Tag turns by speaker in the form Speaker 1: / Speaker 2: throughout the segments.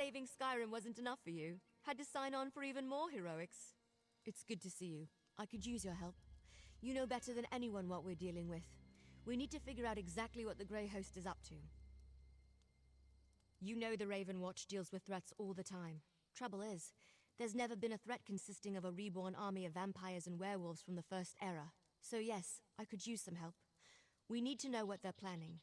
Speaker 1: saving Skyrim wasn't enough for you. Had to sign on for even more heroics. It's good to see you. I could use your help. You know better than anyone what we're dealing with. We need to figure out exactly what the Grey Host is up to. You know the Raven Watch deals with threats all the time. Trouble is, there's never been a threat consisting of a reborn army of vampires and werewolves from the First Era. So yes, I could use some help. We need to know what they're planning.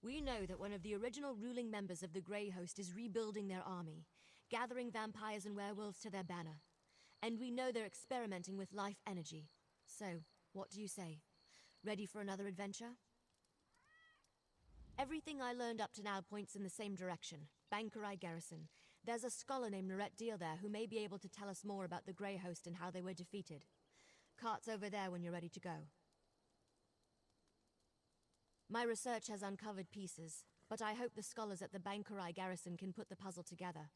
Speaker 1: We know that one of the original ruling members of the Grey Host is rebuilding their army, gathering vampires and werewolves to their banner. And we know they're experimenting with life energy. So, what do you say? Ready for another adventure? Everything I learned up to now points in the same direction. Bankerai Garrison. There's a scholar named Norette Deal there who may be able to tell us more about the Grey Host and how they were defeated. Cart's over there when you're ready to go. My research has uncovered pieces, but I hope the scholars at the Bankerai Garrison can put the puzzle together.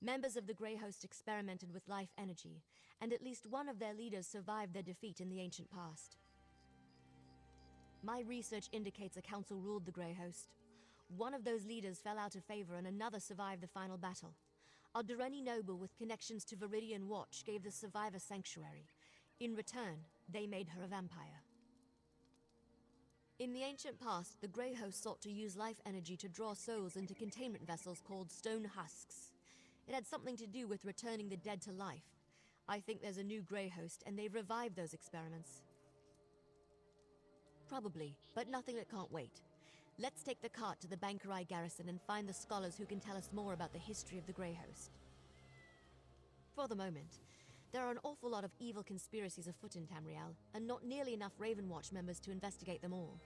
Speaker 1: Members of the Grey Host experimented with life energy, and at least one of their leaders survived their defeat in the ancient past. My research indicates a council ruled the Grey Host. One of those leaders fell out of favor and another survived the final battle. A Durrani noble with connections to Viridian Watch gave the survivor sanctuary. In return, they made her a vampire. In the ancient past, the Grey Host sought to use life energy to draw souls into containment vessels called stone husks. It had something to do with returning the dead to life. I think there's a new Grey Host, and they've revived those experiments. Probably, but nothing that can't wait. Let's take the cart to the Bankerai Garrison and find the scholars who can tell us more about the history of the Grey Host. For the moment, there are an awful lot of evil conspiracies afoot in Tamriel, and not nearly enough Raven Watch members to investigate them all.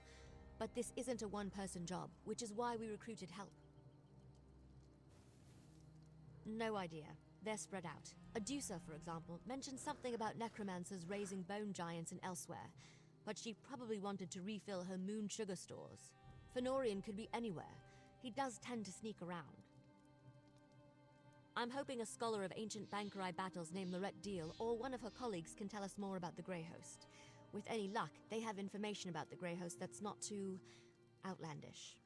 Speaker 1: But this isn't a one-person job, which is why we recruited help. No idea. They're spread out. Adusa, for example, mentioned something about necromancers raising bone giants and elsewhere, but she probably wanted to refill her moon sugar stores. Fenorian could be anywhere. He does tend to sneak around. I'm hoping a scholar of ancient Bankerai battles named Norette Deal or one of her colleagues can tell us more about the Grey Host. With any luck, they have information about the Grey Host that's not too outlandish.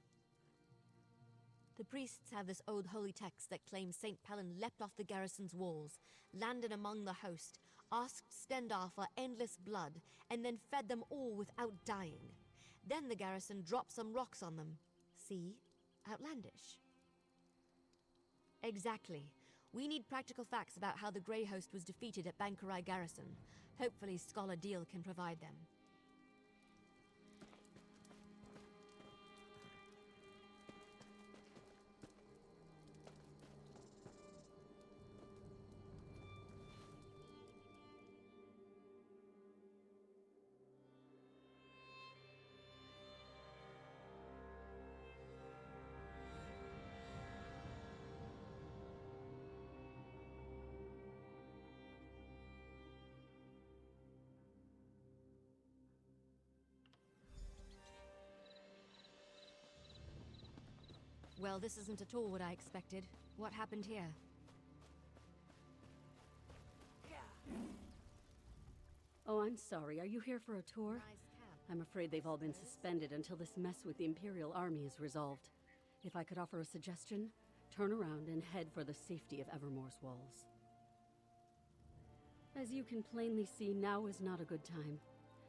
Speaker 1: The priests have this old holy text that claims St. Pelin leapt off the garrison's walls, landed among the host, asked Stendarr for endless blood, and then fed them all without dying. Then the garrison dropped some rocks on them. See? Outlandish. Exactly. We need practical facts about how the Grey Host was defeated at Bankerai Garrison. Hopefully Scholar Deal can provide them. Well, this isn't at all what I expected. What happened here?
Speaker 2: Oh, I'm sorry. Are you here for a tour? I'm afraid they've all been suspended until this mess with the Imperial Army is resolved. If I could offer a suggestion, turn around and head for the safety of Evermore's walls. As you can plainly see, now is not a good time.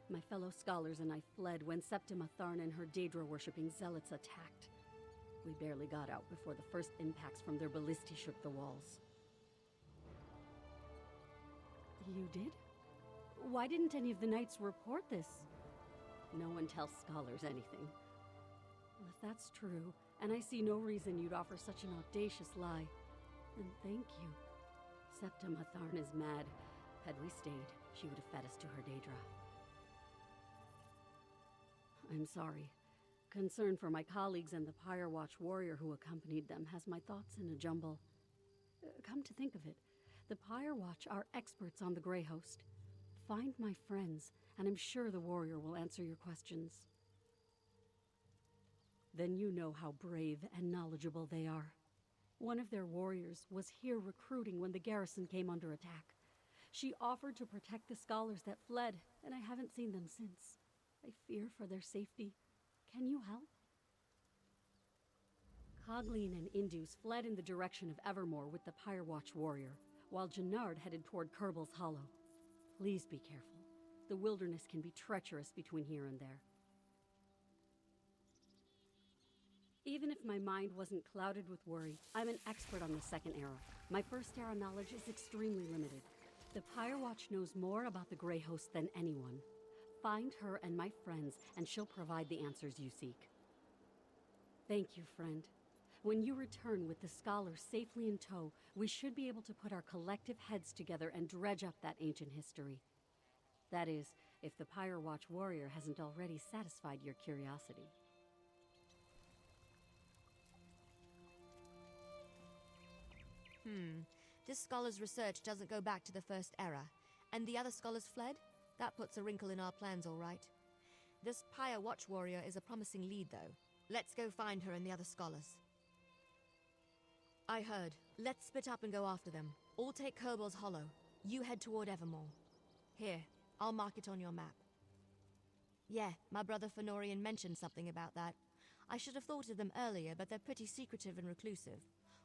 Speaker 2: My fellow scholars and I fled when Septima Tharn and her Daedra-worshipping zealots attacked. We barely got out before the first impacts from their ballistae shook the walls. You did? Why didn't any of the knights report this? No one tells scholars anything. Well, if that's true, and I see no reason you'd offer such an audacious lie, then thank you. Septima Tharn is mad. Had we stayed, she would have fed us to her Daedra. I'm sorry. Concern for my colleagues and the Pyre Watch warrior who accompanied them has my thoughts in a jumble. Come to think of it, the Pyre Watch are experts on the Grey Host. Find my friends, and I'm sure the warrior will answer your questions. Then you know how brave and knowledgeable they are. One of their warriors was here recruiting when the garrison came under attack. She offered to protect the scholars that fled, and I haven't seen them since. I fear for their safety. Can you help? Cogleen and Indus fled in the direction of Evermore with the Firewatch warrior, while Jannard headed toward Kerbel's Hollow. Please be careful. The wilderness can be treacherous between here and there. Even if my mind wasn't clouded with worry, I'm an expert on the Second Era. My First Era knowledge is extremely limited. The Firewatch knows more about the Grey Host than anyone. Find her and my friends, and she'll provide the answers you seek. Thank you, friend. When you return with the scholars safely in tow, we should be able to put our collective heads together and dredge up that ancient history. That is, if the Firewatch warrior hasn't already satisfied your curiosity.
Speaker 1: This scholar's research doesn't go back to the First Era. And the other scholars fled? That puts a wrinkle in our plans, all right. This Pyre Watch warrior is a promising lead, though. Let's go find her and the other scholars. I heard. Let's split up and go after them. All take Kerbel's Hollow. You head toward Evermore. Here, I'll mark it on your map. Yeah, my brother Fenorian mentioned something about that. I should have thought of them earlier, but they're pretty secretive and reclusive.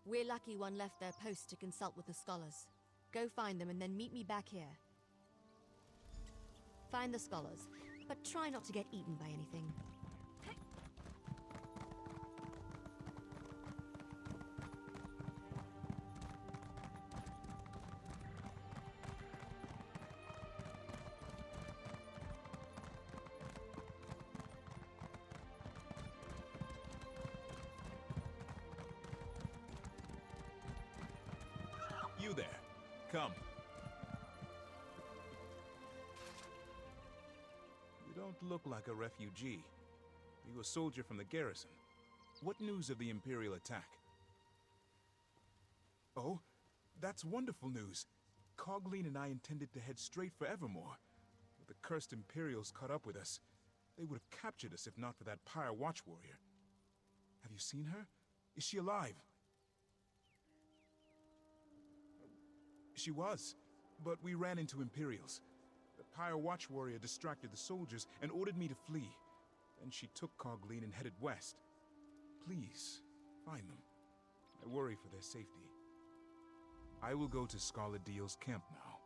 Speaker 1: We're lucky one left their post to consult with the scholars. Go find them and then meet me back here. Find the scholars, but try not to get eaten by anything.
Speaker 3: You there. Come. You don't look like a refugee. Are you a soldier from the garrison? What news of the Imperial attack? Oh, that's wonderful news. Cogleen and I intended to head straight for Evermore. But the cursed Imperials caught up with us. They would have captured us if not for that Pyre Watch warrior. Have you seen her? Is she alive? She was, but we ran into Imperials. The Pyre Watch warrior distracted the soldiers and ordered me to flee. Then she took Cogleen and headed west. Please, find them. I worry for their safety. I will go to Scholar Deal's camp now.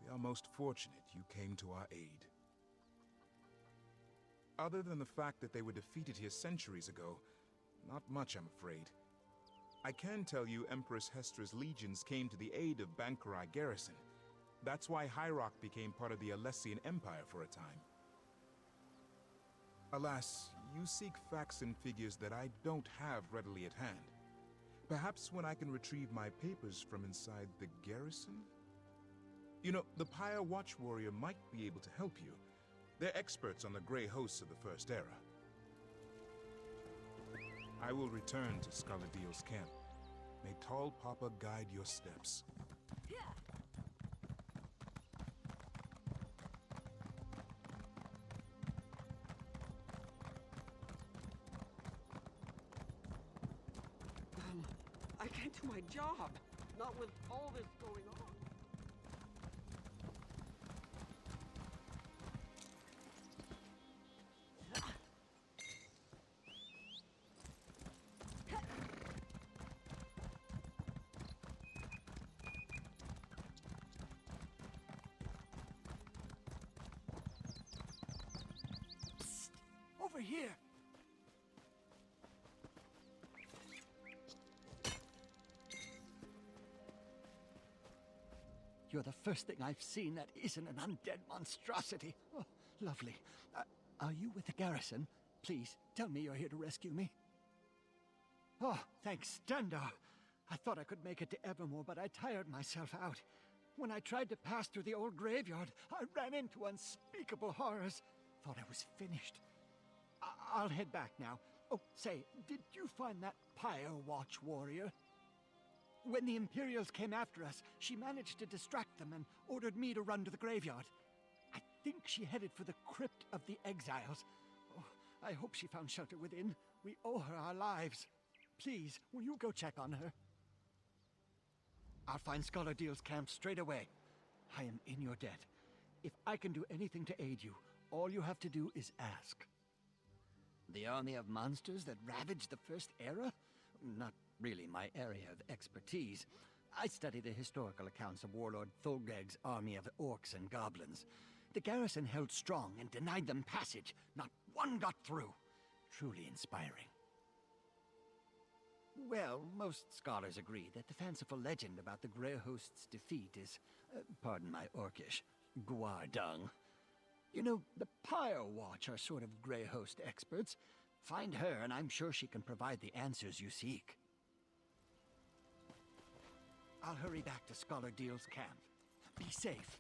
Speaker 3: We are most fortunate you came to our aid. Other than the fact that they were defeated here centuries ago, not much, I'm afraid. I can tell you Empress Hestra's legions came to the aid of Bankarai garrison. That's why Hyrok became part of the Alessian Empire for a time. Alas, you seek facts and figures that I don't have readily at hand. Perhaps when I can retrieve my papers from inside the garrison? You know, the Pyre Watch warrior might be able to help you. They're experts on the Grey Hosts of the First Era. I will return to Scholar Deal's camp. May Tall Papa guide your steps.
Speaker 4: I can't do my job. Not with all this going on.
Speaker 5: Over here! You're the first thing I've seen that isn't an undead monstrosity. Oh, lovely. Are you with the garrison? Please, tell me you're here to rescue me. Oh, thanks, Standar. I thought I could make it to Evermore, but I tired myself out. When I tried to pass through the old graveyard, I ran into unspeakable horrors. Thought I was finished. I'll head back now. Oh, say, did you find that Pyre Watch warrior? When the Imperials came after us, she managed to distract them and ordered me to run to the graveyard. I think she headed for the Crypt of the Exiles. Oh, I hope she found shelter within. We owe her our lives. Please, will you go check on her? I'll find Scholar Deal's camp straight away. I am in your debt. If I can do anything to aid you, all you have to do is ask. The army of monsters that ravaged the First Era? not really my area of expertise. I study the historical accounts of Warlord Thulgeg's army of orcs and goblins. The garrison held strong and denied them passage. Not one got through. Truly inspiring. Well, most scholars agree that the fanciful legend about the Grey Host's defeat is, pardon my orcish, guardung. You know, the Pyre Watch are sort of Grey Host experts. Find her, and I'm sure she can provide the answers you seek. I'll hurry back to Scholar Deal's camp. Be safe.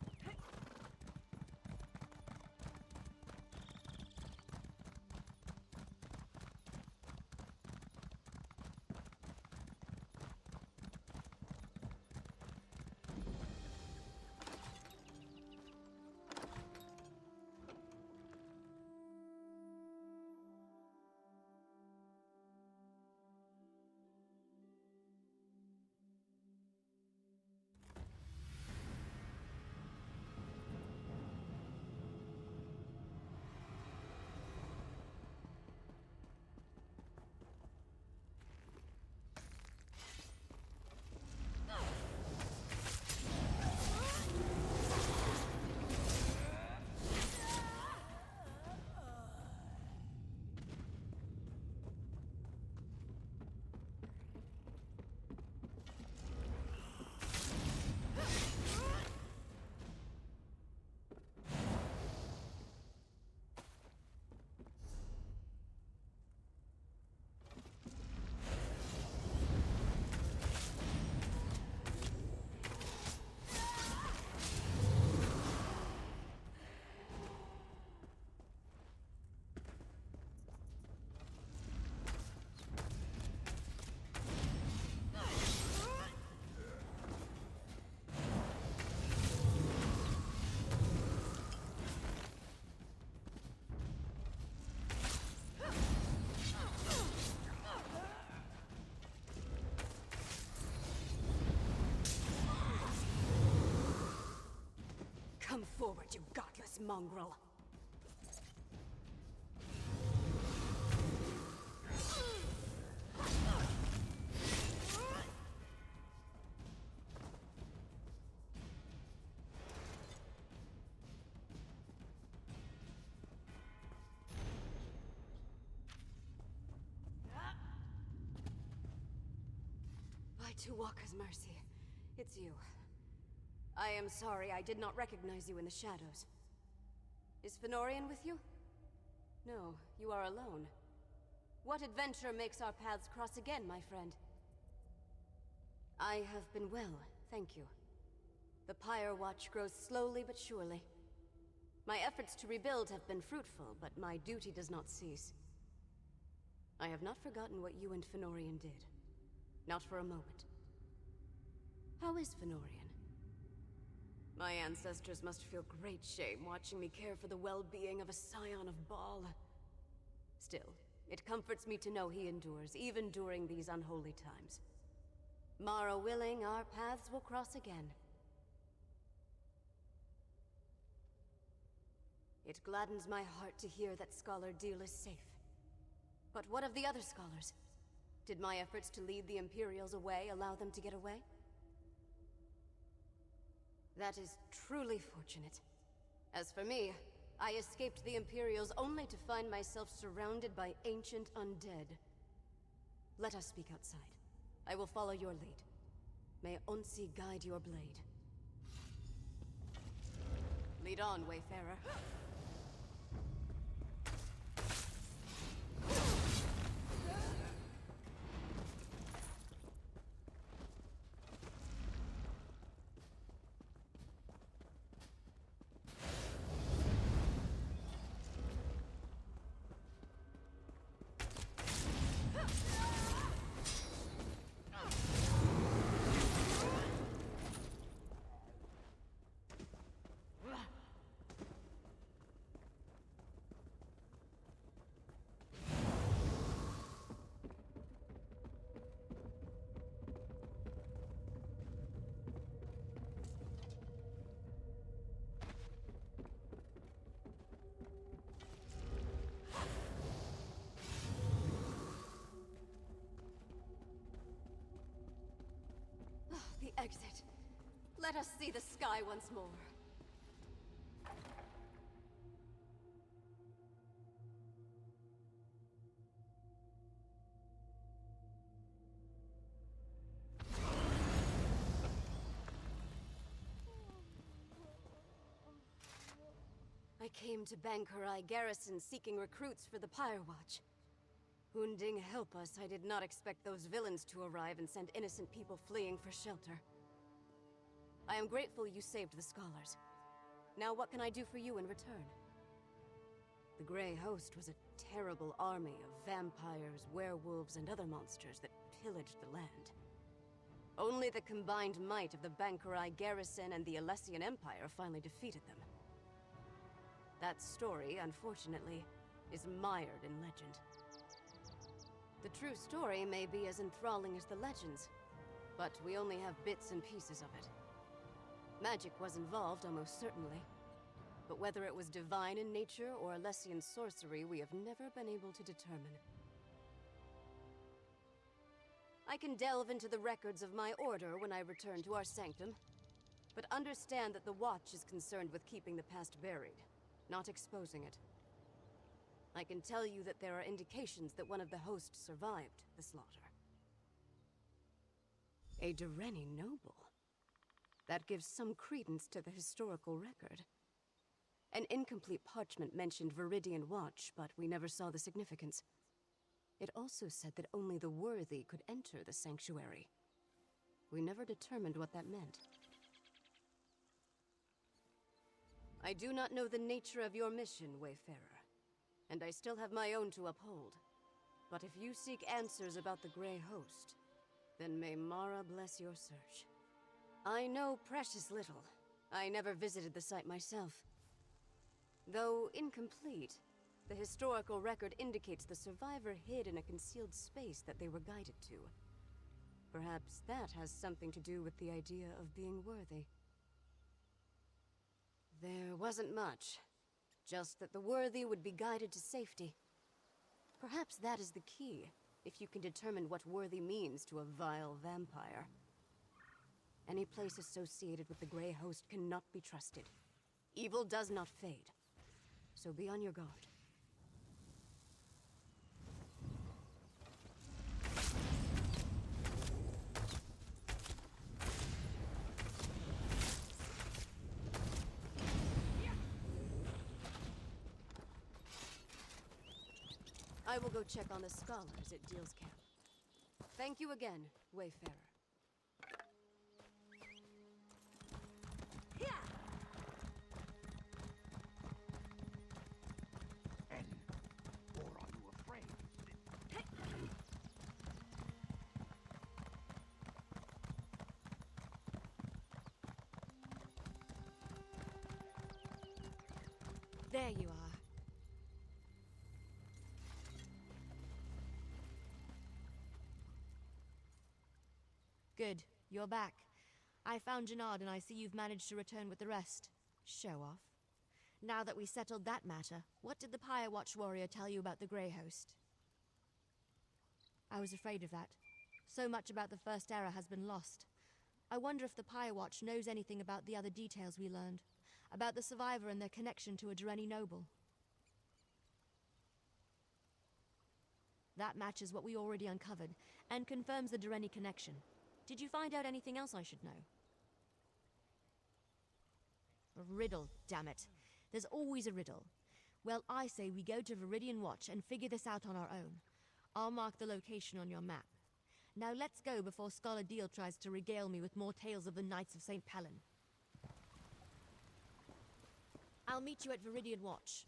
Speaker 2: Come forward, you godless mongrel!
Speaker 6: By Tuwaka's mercy, it's you. I am sorry I did not recognize you in the shadows. Is Fenorian with you? No, you are alone. What adventure makes our paths cross again, my friend? I have been well, thank you. The Pyre Watch grows slowly but surely. My efforts to rebuild have been fruitful, but my duty does not cease. I have not forgotten what you and Fenorian did. Not for a moment. How is Fenorian? My ancestors must feel great shame watching me care for the well-being of a scion of Baal. Still, it comforts me to know he endures, even during these unholy times. Mara willing, our paths will cross again. It gladdens my heart to hear that Scholar Deal is safe. But what of the other scholars? Did my efforts to lead the Imperials away allow them to get away? That is truly fortunate. As for me, I escaped the Imperials only to find myself surrounded by ancient undead. Let us speak outside. I will follow your lead. May Onsi guide your blade. Lead on, Wayfarer. the exit. Let us see the sky once more. I came to Bankarai Garrison seeking recruits for the Pyre Watch. Hunding help us, I did not expect those villains to arrive and send innocent people fleeing for shelter. I am grateful you saved the scholars. Now what can I do for you in return? The Grey Host was a terrible army of vampires, werewolves, and other monsters that pillaged the land. Only the combined might of the Bankarai Garrison and the Alessian Empire finally defeated them. That story, unfortunately, is mired in legend. The true story may be as enthralling as the legends, but we only have bits and pieces of it. Magic was involved, almost certainly. But whether it was divine in nature or Alessian sorcery, we have never been able to determine. I can delve into the records of my order when I return to our sanctum, but understand that the Watch is concerned with keeping the past buried, not exposing it. I can tell you that there are indications that one of the hosts survived the slaughter. A Dureni noble. That gives some credence to the historical record. An incomplete parchment mentioned Viridian Watch, but we never saw the significance. It also said that only the worthy could enter the sanctuary. We never determined what that meant. I do not know the nature of your mission, Wayfarer, and I still have my own to uphold. But if you seek answers about the Grey Host, then may Mara bless your search. I know precious little. I never visited the site myself. Though incomplete, the historical record indicates the survivor hid in a concealed space that they were guided to. Perhaps that has something to do with the idea of being worthy. There wasn't much. Just that the worthy would be guided to safety. Perhaps that is the key, if you can determine what worthy means to a vile vampire. Any place associated with the Grey Host cannot be trusted. Evil does not fade. So be on your guard. I will go check on the scholars at Deal's camp. Thank you again, Wayfarer.
Speaker 5: Or are you afraid?
Speaker 1: There you are. Good, you're back. I found Jannard and I see you've managed to return with the rest. Show off. Now that we settled that matter, what did the Pyre Watch warrior tell you about the Grey Host? I was afraid of that. So much about the First Era has been lost. I wonder if the Pyre Watch knows anything about the other details we learned, about the survivor and their connection to a Dureni noble. That matches what we already uncovered, and confirms the Dureni connection. Did you find out anything else I should know? A riddle, damn it. There's always a riddle. Well, I say we go to Viridian Watch and figure this out on our own. I'll mark the location on your map. Now let's go before Scholar Deal tries to regale me with more tales of the Knights of St. Pellen. I'll meet you at Viridian Watch.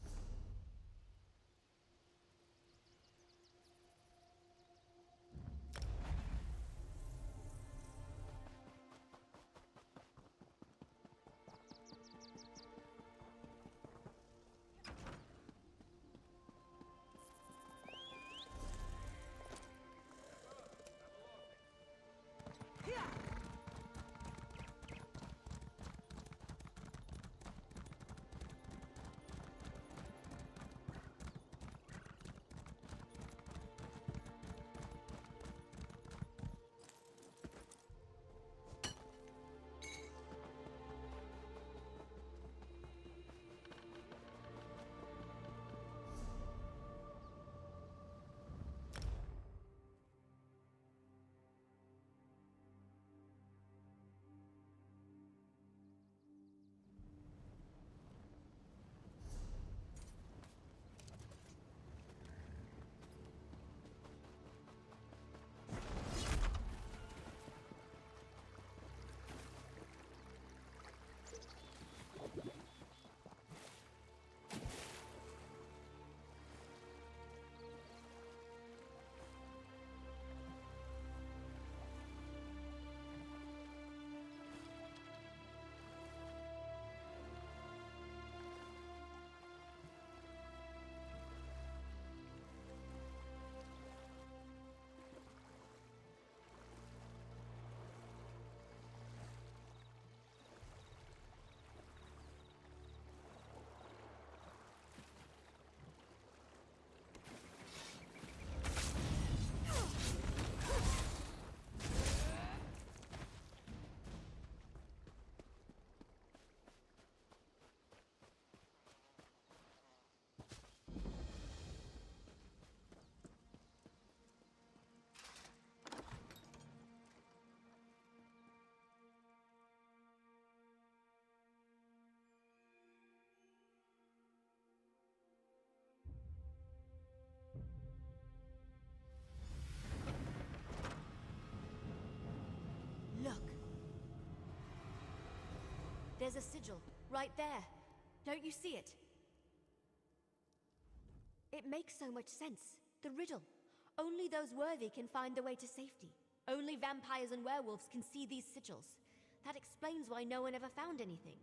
Speaker 1: There's a sigil, right there. Don't you see it? It makes so much sense. The riddle. Only those worthy can find the way to safety. Only vampires and werewolves can see these sigils. That explains why no one ever found anything.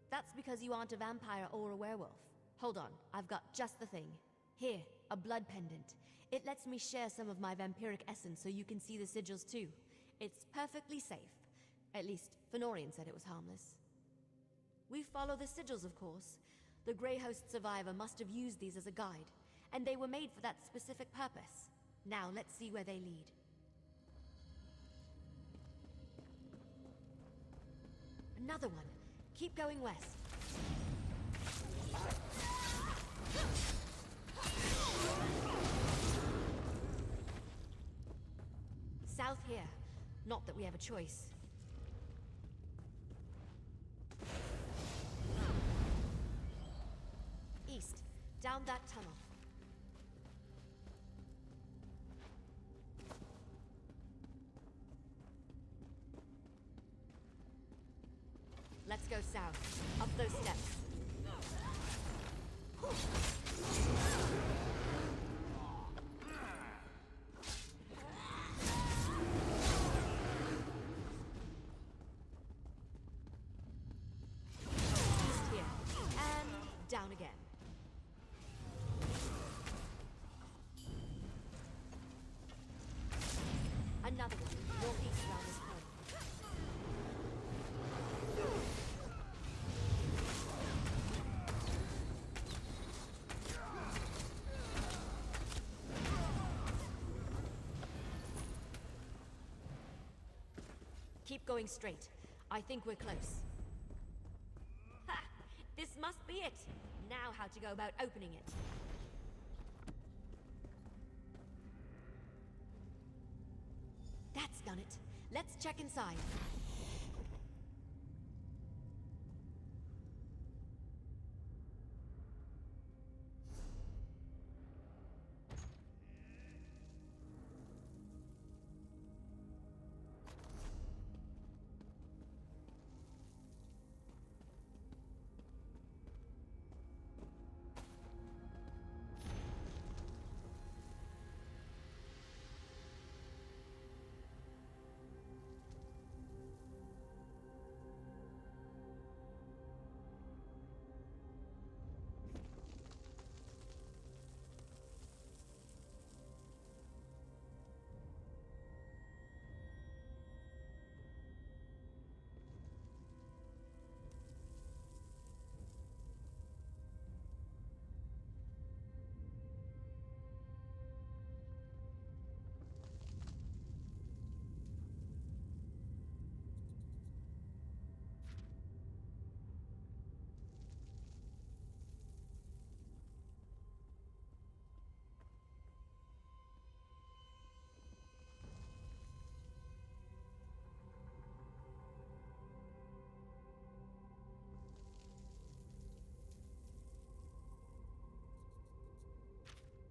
Speaker 1: That's because you aren't a vampire or a werewolf. Hold on, I've got just the thing. Here, a blood pendant. It lets me share some of my vampiric essence so you can see the sigils too. It's perfectly safe. At least, Fenorian said it was harmless. We follow the sigils, of course. The Grey Host survivor must have used these as a guide, and they were made for that specific purpose. Now, let's see where they lead. Another one. Keep going west. South here. Not that we have a choice. East. Down that tunnel. Let's go south. Up those steps. East here. And down again. Another one. Northeast around this corner. Keep going straight. I think we're close. Ha! This must be it! Now how to go about opening it. That's done it. Let's check inside.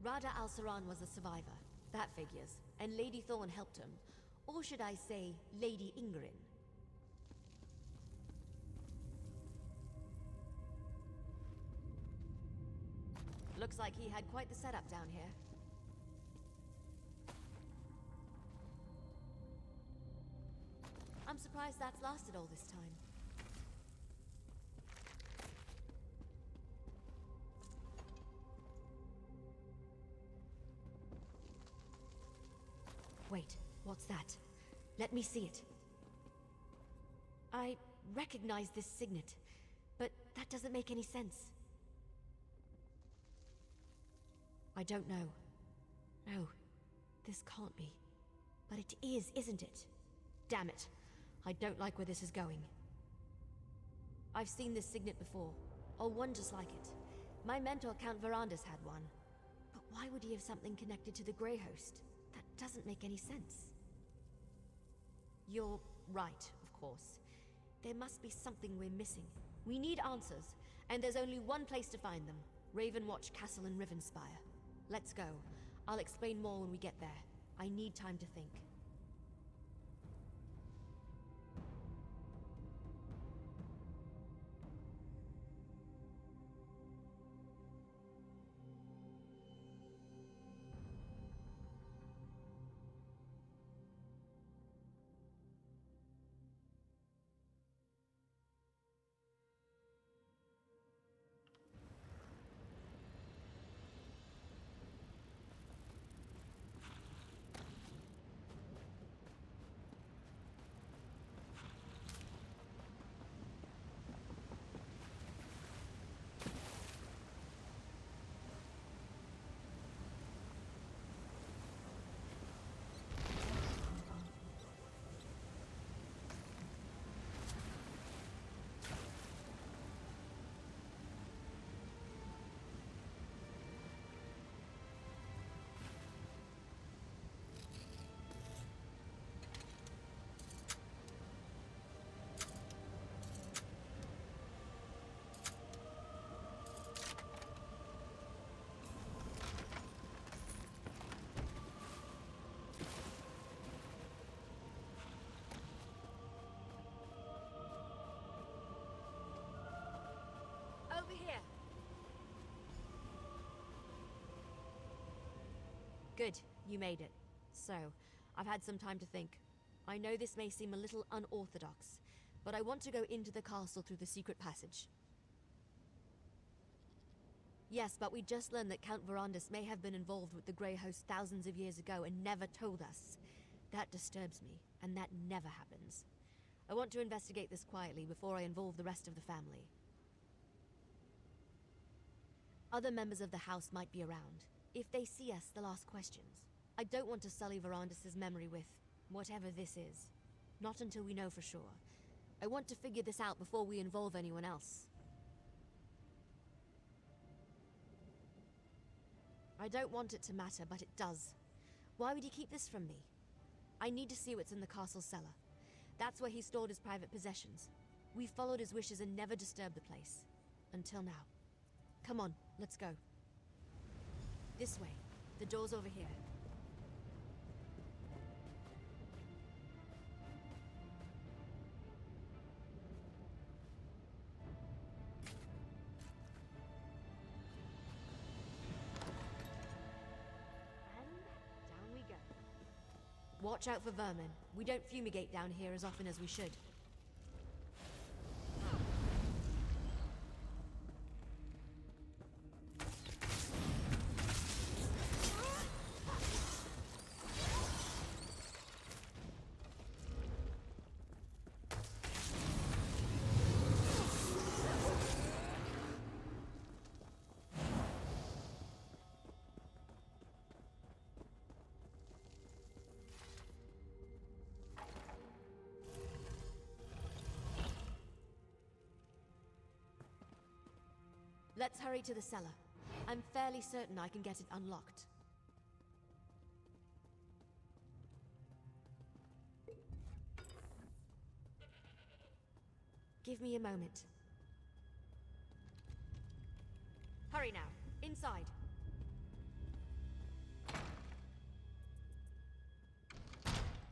Speaker 1: Rada al-Saran was a survivor. That figures. And Lady Thorn helped him. Or should I say, Lady Ingrin. Looks like he had quite the setup down here. I'm surprised that's lasted all this time. Wait, what's that? Let me see it. I recognize this signet, but that doesn't make any sense. I don't know. No, this can't be. But it is, isn't it? Damn it. I don't like where this is going. I've seen this signet before, or one just like it. My mentor, Count Verandas, had one. But why would he have something connected to the Grey Host? That doesn't make any sense. You're right, of course. There must be something we're missing. We need answers, and there's only one place to find them. Ravenwatch Castle in Rivenspire. Let's go. I'll explain more when we get there. I need time to think. Good, you made it. So, I've had some time to think. I know this may seem a little unorthodox, but I want to go into the castle through the secret passage. Yes, but we just learned that Count Verandis may have been involved with the Grey Host thousands of years ago and never told us. That disturbs me, and that never happens. I want to investigate this quietly before I involve the rest of the family. Other members of the house might be around. If they see us, they'll ask questions. I don't want to sully Verandis' memory with whatever this is. Not until we know for sure. I want to figure this out before we involve anyone else. I don't want it to matter, but it does. Why would he keep this from me? I need to see what's in the castle cellar. That's where he stored his private possessions. We followed his wishes and never disturbed the place. Until now. Come on, let's go. This way. The door's over here. Watch out for vermin. We don't fumigate down here as often as we should. Let's hurry to the cellar. I'm fairly certain I can get it unlocked. Give me a moment. Hurry now. Inside.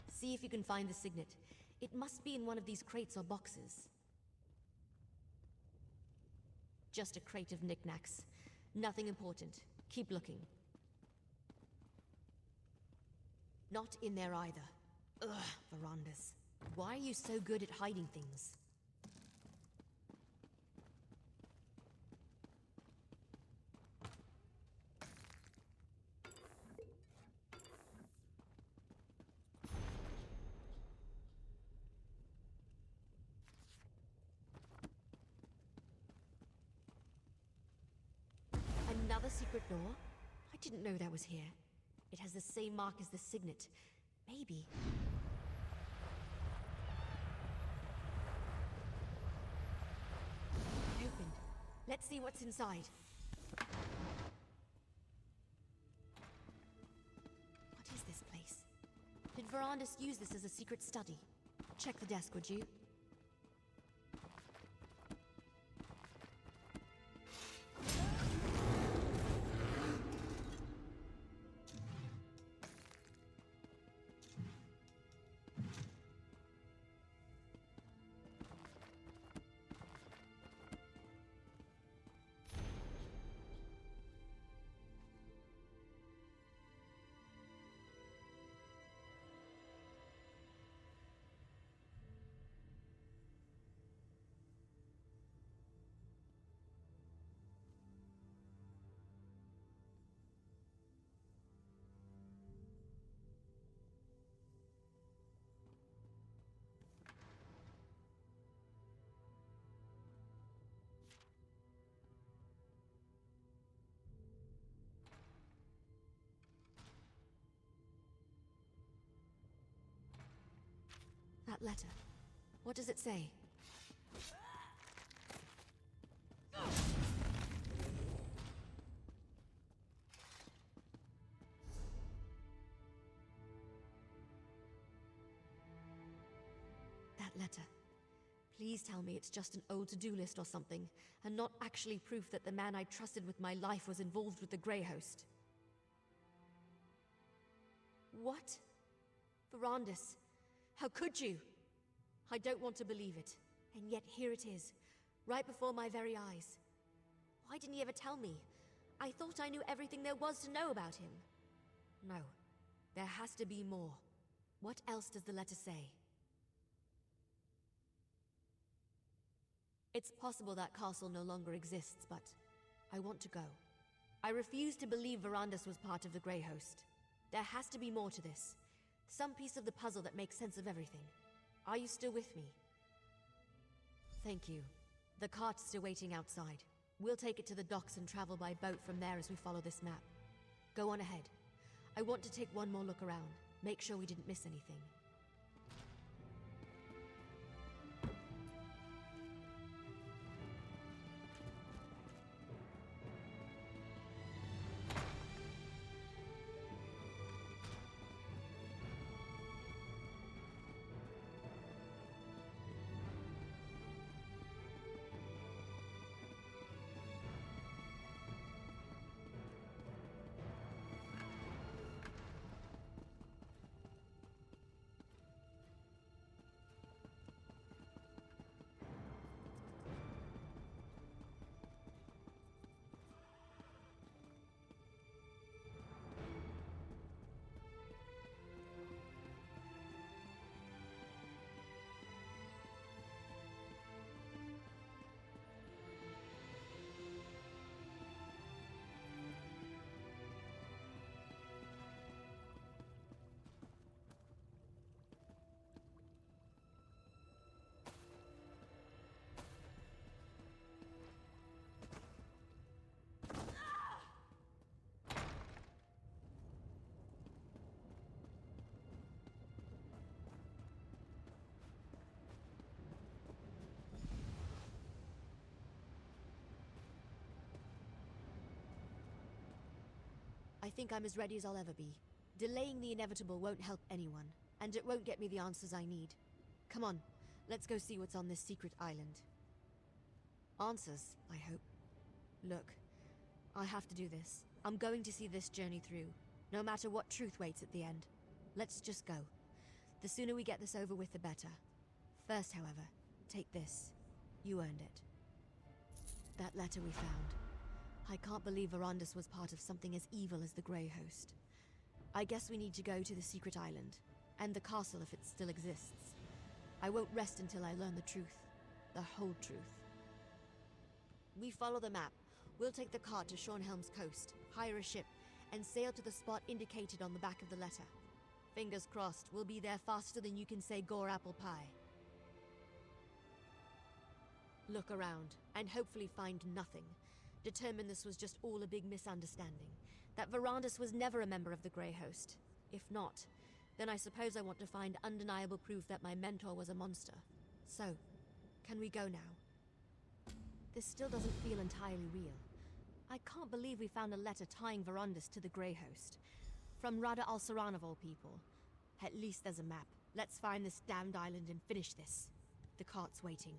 Speaker 1: See if you can find the signet. It must be in one of these crates or boxes. Just a crate of knickknacks. Nothing important. Keep looking. Not in there either. Ugh, Verandis. Why are you so good at hiding things? Another secret door? I didn't know that was here. It has the same mark as the signet. Maybe. Opened. Let's see what's inside. What is this place? Did Verandis use this as a secret study? Check the desk, would you? That letter. What does it say? That letter. Please tell me it's just an old to-do list or something, and not actually proof that the man I trusted with my life was involved with the Grey Host. What? Verandis. How could you? I don't want to believe it, and yet here it is, right before my very eyes. Why didn't he ever tell me? I thought I knew everything there was to know about him. No. There has to be more. What else does the letter say? It's possible that castle no longer exists, but I want to go. I refuse to believe Verandus was part of the Grey Host. There has to be more to this. Some piece of the puzzle that makes sense of everything. Are you still with me? Thank you. The cart's still waiting outside. We'll take it to the docks and travel by boat from there as we follow this map. Go on ahead. I want to take one more look around. Make sure we didn't miss anything. I think I'm as ready as I'll ever be. Delaying the inevitable won't help anyone, and it won't get me the answers I need. Come on, let's go see what's on this secret island. Answers, I hope. Look, I have to do this. I'm going to see this journey through, no matter what truth waits at the end. Let's just go. The sooner we get this over with, the better. First, however, take this. You earned it. That letter we found. I can't believe Verandus was part of something as evil as the Grey Host. I guess we need to go to the secret island, and the castle if it still exists. I won't rest until I learn the truth. The whole truth. We follow the map. We'll take the cart to Shornhelm's coast, hire a ship, and sail to the spot indicated on the back of the letter. Fingers crossed, we'll be there faster than you can say gore apple pie. Look around, and hopefully find nothing. Determine this was just all a big misunderstanding. That Verandus was never a member of the Grey Host. If not, then I suppose I want to find undeniable proof that my mentor was a monster. So, can we go now? This still doesn't feel entirely real. I can't believe we found a letter tying Verandus to the Grey Host. From Rada al-Saran of all people. At least there's a map. Let's find this damned island and finish this. The cart's waiting.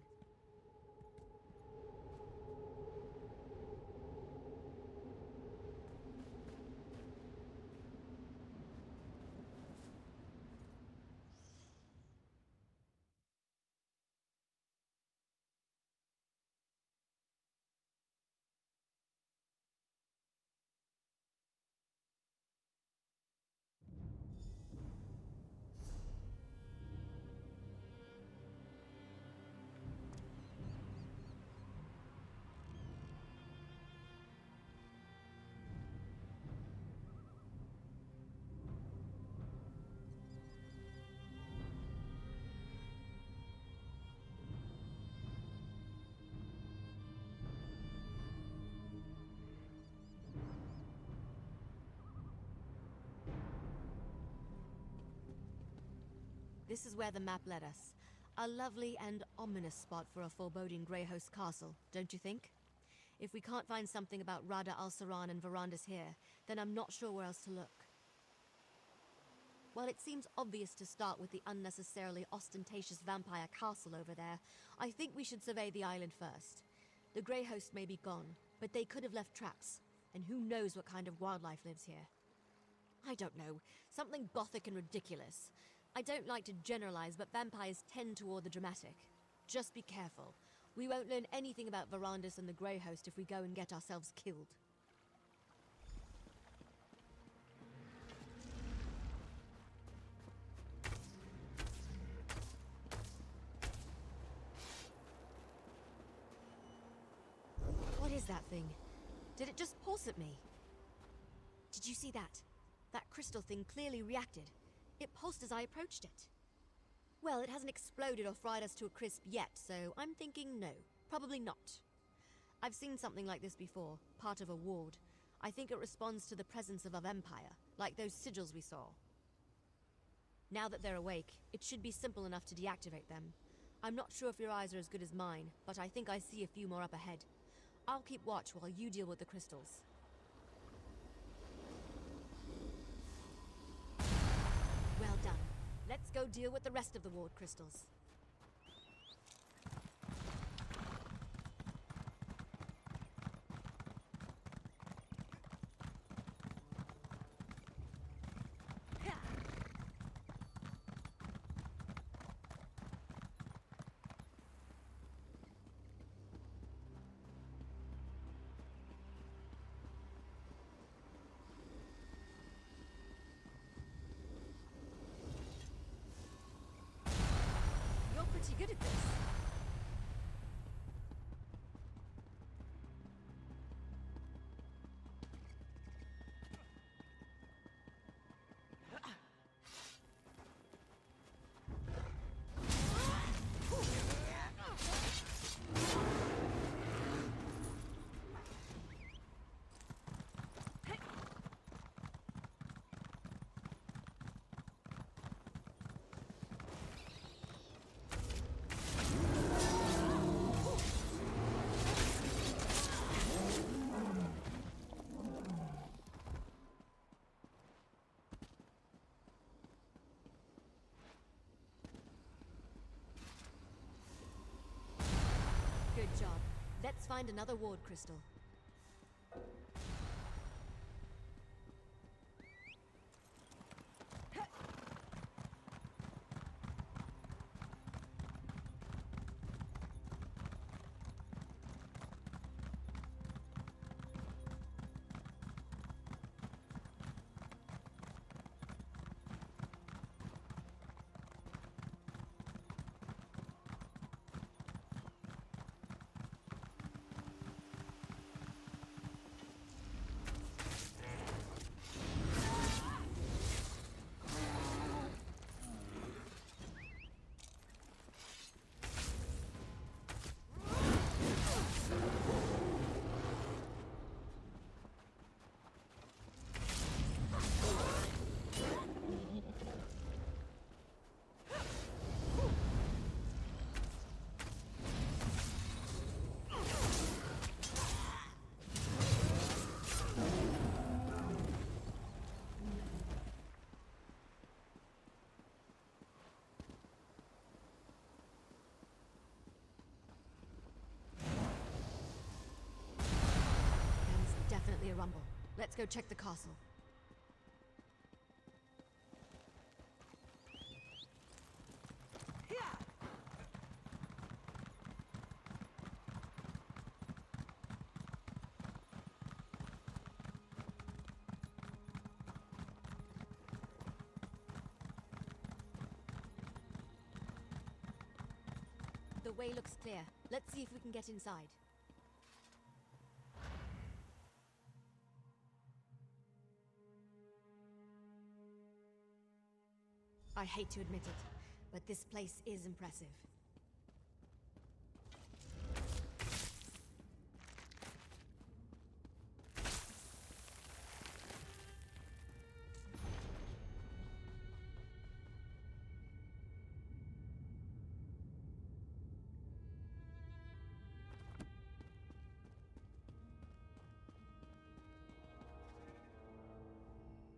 Speaker 1: This is where the map led us. A lovely and ominous spot for a foreboding Grey Host castle, don't you think? If we can't find something about Rada al-Saran and Verandus here, then I'm not sure where else to look. While it seems obvious to start with the unnecessarily ostentatious vampire castle over there, I think we should survey the island first. The Grey Host may be gone, but they could have left tracks, and who knows what kind of wildlife lives here. I don't know, something gothic and ridiculous. I don't like to generalize, but vampires tend toward the dramatic. Just be careful. We won't learn anything about Verandus and the Grey Host if we go and get ourselves killed. thing. Did it just pulse at me? Did you see that? That crystal thing clearly reacted. It pulsed as I approached it. Well, it hasn't exploded or fried us to a crisp yet, so I'm thinking no, probably not. I've seen something like this before, part of a ward. I think it responds to the presence of a vampire, like those sigils we saw. Now that they're awake, it should be simple enough to deactivate them. I'm not sure if your eyes are as good as mine, but I think I see a few more up ahead. I'll keep watch while you deal with the crystals. Well done. Let's go deal with the rest of the ward crystals. Pretty good at this. Good job. Let's find another ward crystal. Definitely a rumble. Let's go check the castle. The way looks clear. Let's see if we can get inside. I hate to admit it, but this place is impressive.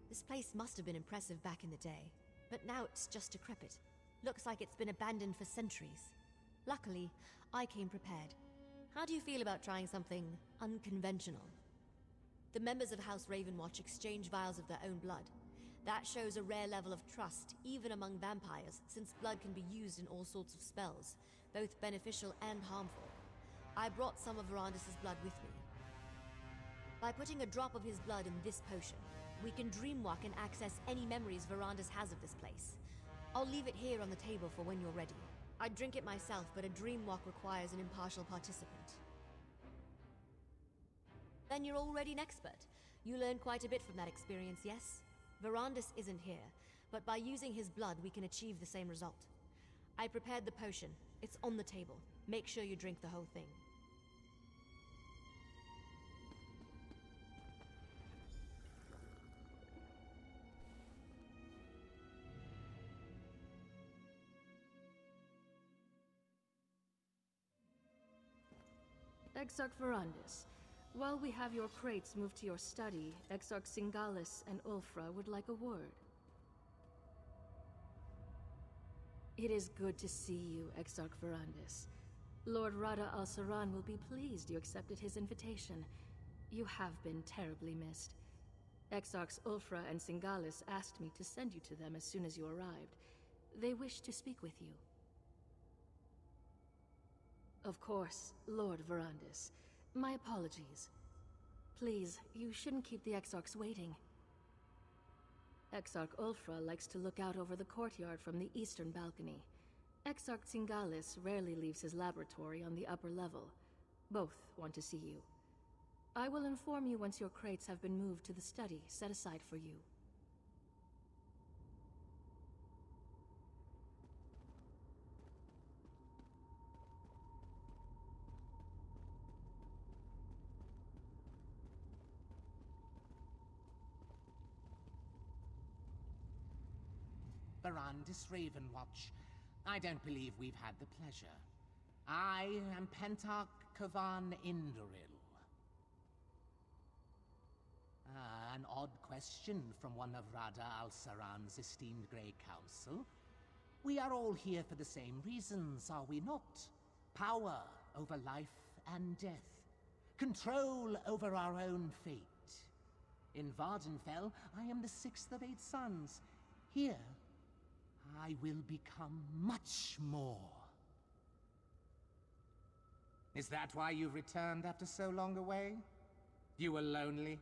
Speaker 1: This place must have been impressive back in the day. But now it's just decrepit. Looks like it's been abandoned for centuries. Luckily, I came prepared. How do you feel about trying something unconventional? The members of House Ravenwatch exchange vials of their own blood. That shows a rare level of trust, even among vampires, since blood can be used in all sorts of spells, both beneficial and harmful. I brought some of Verandis' blood with me. By putting a drop of his blood in this potion, we can dreamwalk and access any memories Verandis has of this place. I'll leave it here on the table for when you're ready. I'd drink it myself, but a dreamwalk requires an impartial participant. Then you're already an expert. You learned quite a bit from that experience, yes? Verandis isn't here, but by using his blood we can achieve the same result. I prepared the potion. It's on the table. Make sure you drink the whole thing.
Speaker 7: Exarch Verandis, while we have your crates moved to your study, Exarch Singalis and Ulfra would like a word. It is good to see you, Exarch Verandis. Lord Rada al-Saran will be pleased you accepted his invitation. You have been terribly missed. Exarchs Ulfra and Singalis asked me to send you to them as soon as you arrived. They wish to speak with you. Of course, Lord Verandis. My apologies. Please, you shouldn't keep the Exarchs waiting. Exarch Ulfra likes to look out over the courtyard from the eastern balcony. Exarch Singalis rarely leaves his laboratory on the upper level. Both want to see you. I will inform you once your crates have been moved to the study set aside for you.
Speaker 8: Verandis Ravenwatch. I don't believe we've had the pleasure. I am Pentarch Kavan Indoril. An odd question from one of Rada al-Saran's esteemed Grey Council. We are all here for the same reasons, are we not? Power over life and death. Control over our own fate. In Vardenfell, I am the sixth of 8 sons. Here, I will become much more. Is that why you returned after so long away? You were lonely?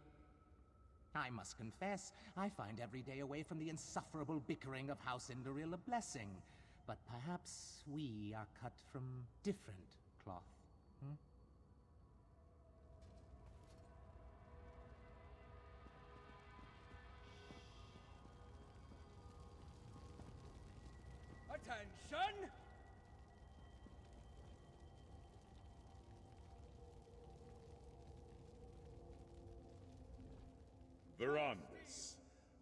Speaker 8: I must confess, I find every day away from the insufferable bickering of House Indoril a blessing. But perhaps we are cut from different cloth.
Speaker 9: Attention!
Speaker 10: Verandis,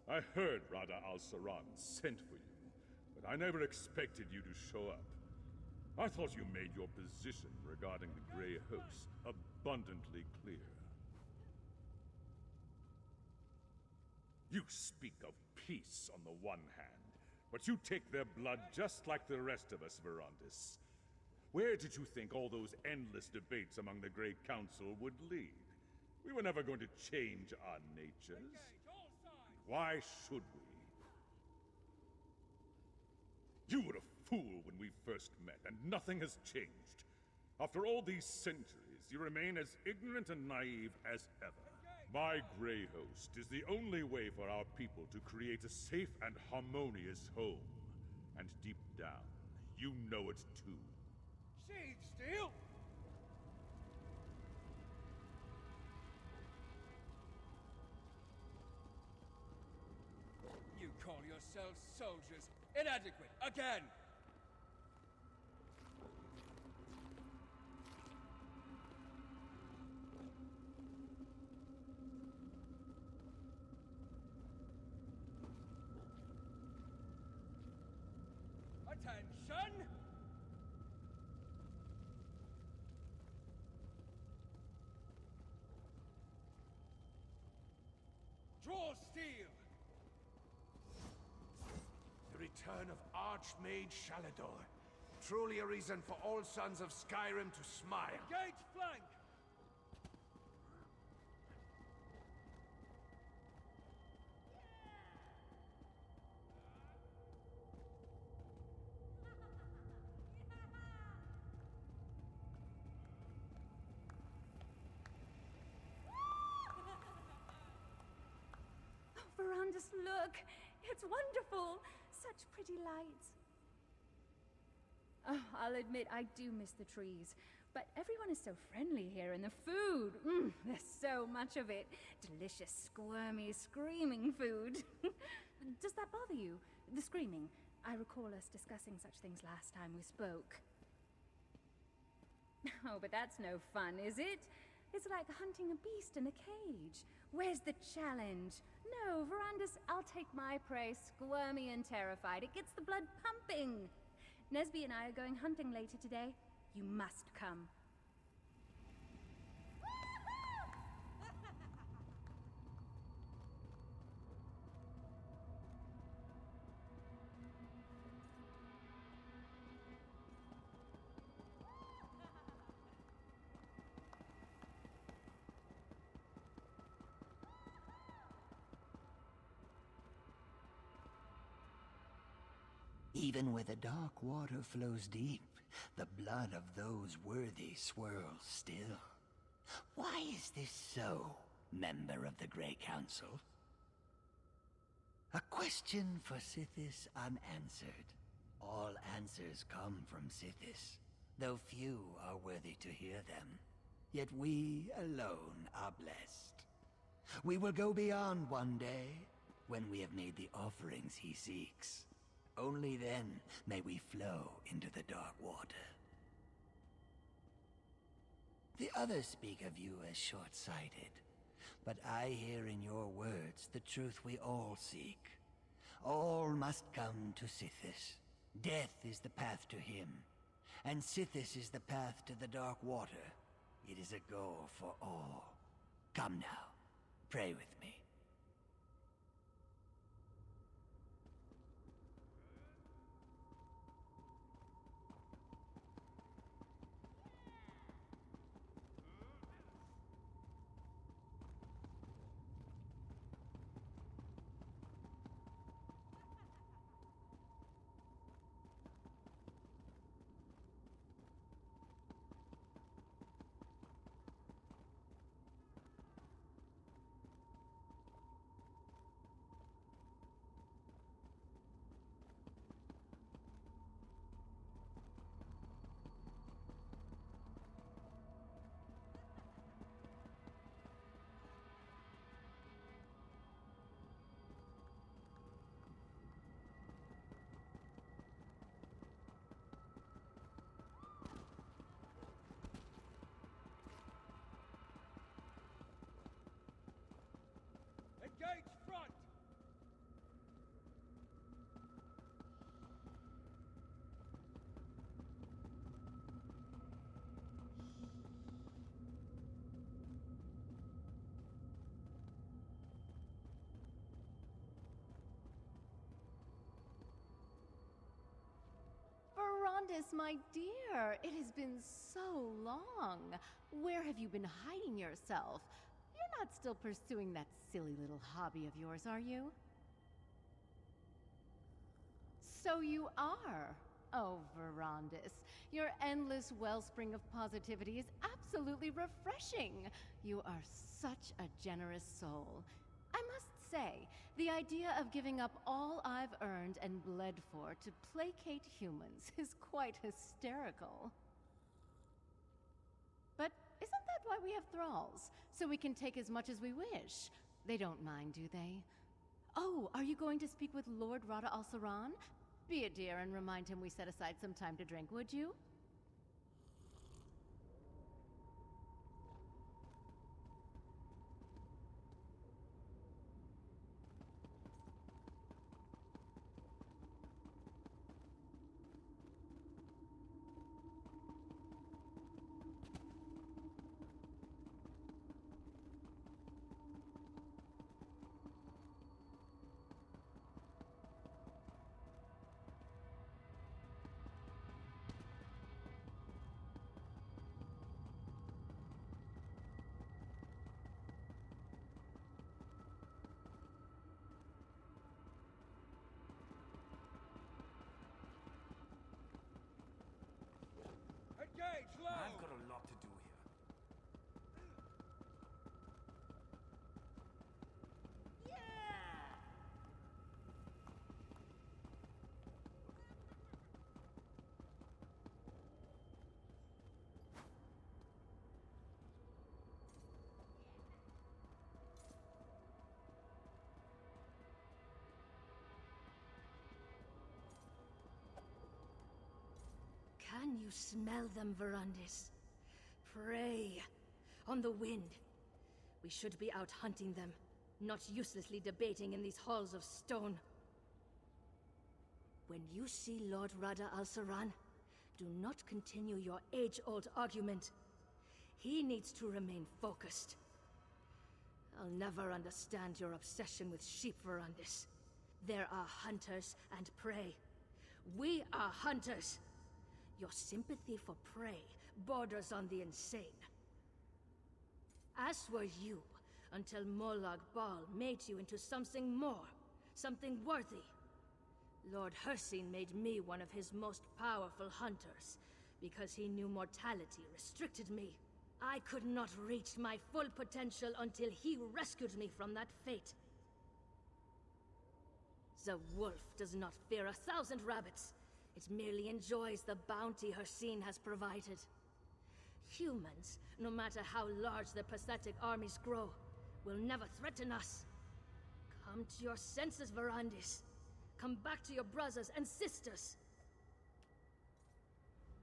Speaker 10: I heard Rada al-Saran sent for you, but I never expected you to show up. I thought you made your position regarding the Grey Host abundantly clear. You speak of peace on the one hand, but you take their blood just like the rest of us, Verandis. Where did you think all those endless debates among the Grey Council would lead? We were never going to change our natures. Why should we? You were a fool when we first met, and nothing has changed. After all these centuries, you remain as ignorant and naive as ever. My Grey Host is the only way for our people to create a safe and harmonious home. And deep down, you know it too.
Speaker 9: Shade Steel! You call yourselves soldiers. Inadequate. Again! Attention! Draw steel!
Speaker 11: The return of Archmage Shalador. Truly a reason for all sons of Skyrim to smile.
Speaker 9: Engage flank!
Speaker 12: Verandis, look! It's wonderful! Such pretty lights. Oh, I'll admit I do miss the trees, But everyone is so friendly here, and the food, there's so much of it. Delicious, squirmy, screaming food. Does that bother you? The screaming? I recall us discussing such things last time we spoke. Oh, but that's no fun, is it? It's like hunting a beast in a cage. Where's the challenge? No, Verandis, I'll take my prey, squirmy and terrified. It gets the blood pumping. Nesby and I are going hunting later today. You must come.
Speaker 5: Even where the dark water flows deep, the blood of those worthy swirls still. Why is this so, member of the Grey Council? A question for Sithis unanswered. All answers come from Sithis, though few are worthy to hear them. Yet we alone are blessed. We will go beyond one day, when we have made the offerings he seeks. Only then may we flow into the dark water. The others speak of you as short-sighted, but I hear in your words the truth we all seek. All must come to Sithis. Death is the path to him, and Sithis is the path to the dark water. It is a goal for all. Come now, pray with me.
Speaker 9: Engage front!
Speaker 13: Verandis, my dear, it has been so long. Where have you been hiding yourself? You're not still pursuing that silly little hobby of yours, are you? So you are. Oh, Verandis, your endless wellspring of positivity is absolutely refreshing. You are such a generous soul. I must say, the idea of giving up all I've earned and bled for to placate humans is quite hysterical. But isn't that why we have thralls? So we can take as much as we wish. They don't mind, do they? Oh, are you going to speak with Lord Rada al-Saran? Be a dear and remind him we set aside some time to drink, would you?
Speaker 7: Can you smell them, Verandis? Prey on the wind. We should be out hunting them, not uselessly debating in these halls of stone. When you see Lord Rada al-Saran, do not continue your age-old argument. He needs to remain focused. I'll never understand your obsession with sheep, Verandis. There are hunters and prey. We are hunters. Your sympathy for prey borders on the insane. As were you, until Molag Bal made you into something more, something worthy. Lord Hircine made me one of his most powerful hunters, because he knew mortality restricted me. I could not reach my full potential until he rescued me from that fate. The wolf does not fear 1,000 rabbits. It merely enjoys the bounty Hircine has provided. Humans, no matter how large their pathetic armies grow, will never threaten us. Come to your senses, Verandis. Come back to your brothers and sisters.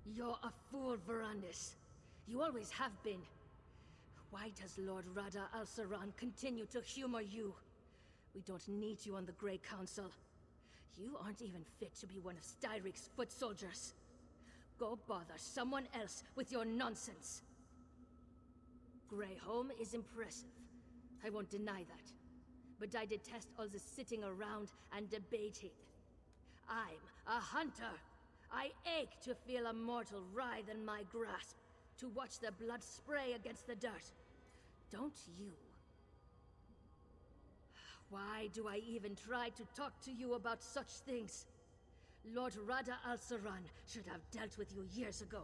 Speaker 7: You're a fool, Verandis. You always have been. Why does Lord Rada al-Saran continue to humor you? We don't need you on the Grey Council. You aren't even fit to be one of Styric's foot soldiers. Go bother someone else with your nonsense. Greyholm is impressive. I won't deny that. But I detest all the sitting around and debating. I'm a hunter. I ache to feel a mortal writhe in my grasp, to watch their blood spray against the dirt. Don't you? Why do I even try to talk to you about such things? Lord Rada al-Saran should have dealt with you years ago,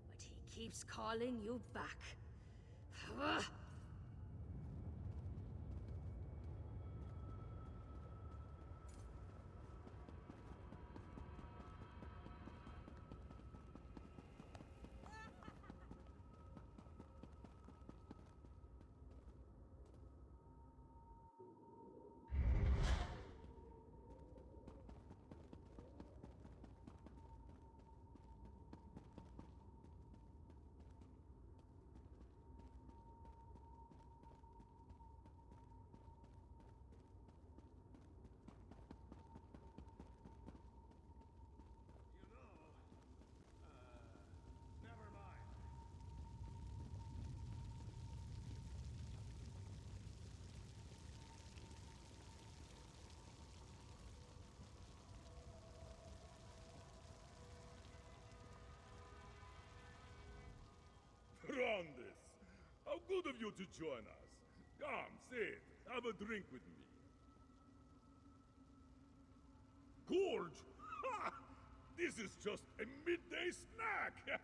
Speaker 7: but he keeps calling you back. Ugh.
Speaker 10: Brandis, how good of you to join us. Come, sit, have a drink with me. Gorge? Ha! This is just a midday snack!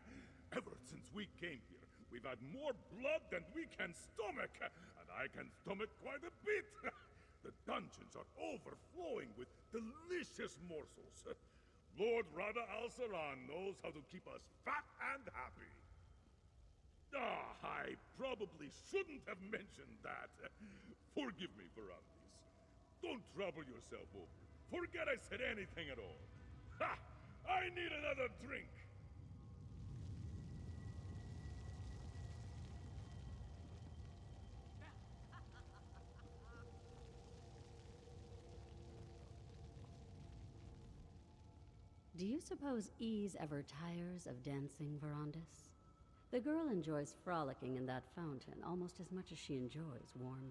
Speaker 10: Ever since we came here, we've had more blood than we can stomach, and I can stomach quite a bit. The dungeons are overflowing with delicious morsels. Lord Rada al-Saran knows how to keep us fat and happy. I probably shouldn't have mentioned that. Forgive me, Verandis. Don't trouble yourself over it. Forget I said anything at all. Ha! I need another drink!
Speaker 2: Do you suppose Ease ever tires of dancing, Verandis? The girl enjoys frolicking in that fountain almost as much as she enjoys warm